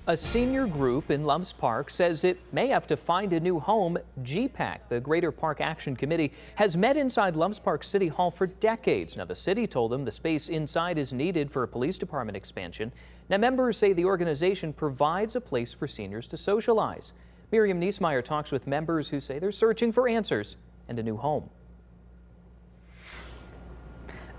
A senior group in Loves Park says it may have to find a new home. GPAC, the Greater Park Action Committee, has met inside Loves Park City Hall for decades. Now, the city told them the space inside is needed for a police department expansion. Now, members say the organization provides a place for seniors to socialize. Miriam Niesmeyer talks with members who say they're searching for answers and a new home.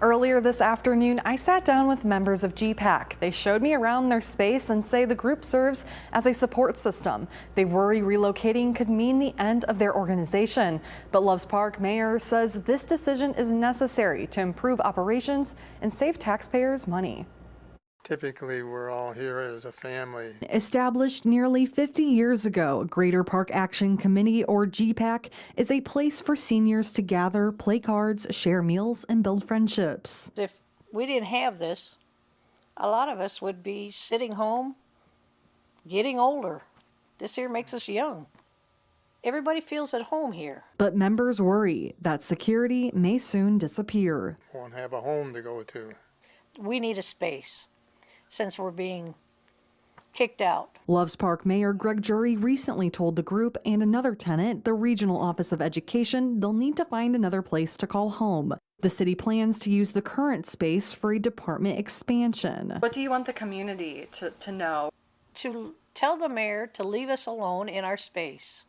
Earlier this afternoon, I sat down with members of GPAC. They showed me around their space and say the group serves as a support system. They worry relocating could mean the end of their organization. But Loves Park mayor says this decision is necessary to improve operations and save taxpayers money. Typically, we're all here as a family. Established nearly 50 years ago, Greater Park Action Committee, or GPAC, is a place for seniors to gather, play cards, share meals, and build friendships. If we didn't have this, a lot of us would be sitting home, getting older. This here makes us young. Everybody feels at home here. But members worry that security may soon disappear. Won't have a home to go to. We need a space, since we're being kicked out. Loves Park Mayor Greg Jury recently told the group and another tenant, the Regional Office of Education, they'll need to find another place to call home. The city plans to use the current space for a department expansion. What do you want the community to know? To tell the mayor to leave us alone in our space.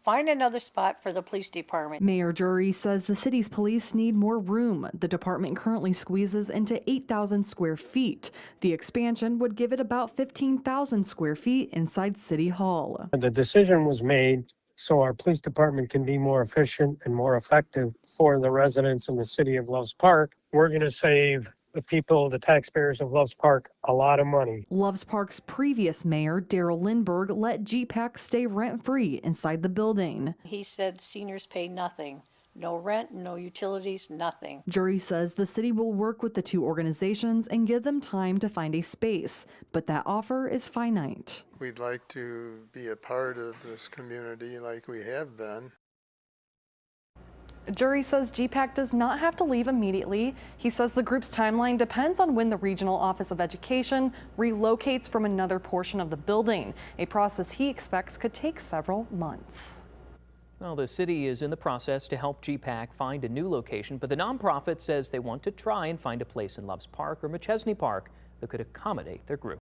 Find another spot for the police department. Mayor Jury says the city's police need more room. The department currently squeezes into 8,000 square feet. The expansion would give it about 15,000 square feet inside City Hall. The decision was made so our police department can be more efficient and more effective for the residents in the city of Loves Park. We're going to save the people, the taxpayers of Loves Park, a lot of money. Loves Park's previous mayor, Daryl Lindbergh, let GPAC stay rent-free inside the building. He said seniors pay nothing. No rent, no utilities, nothing. Jury says the city will work with the two organizations and give them time to find a space, but that offer is finite. We'd like to be a part of this community like we have been. Jury says GPAC does not have to leave immediately. He says the group's timeline depends on when the Regional Office of Education relocates from another portion of the building, a process he expects could take several months. Well, the city is in the process to help GPAC find a new location, but the nonprofit says they want to try and find a place in Loves Park or McChesney Park that could accommodate their group.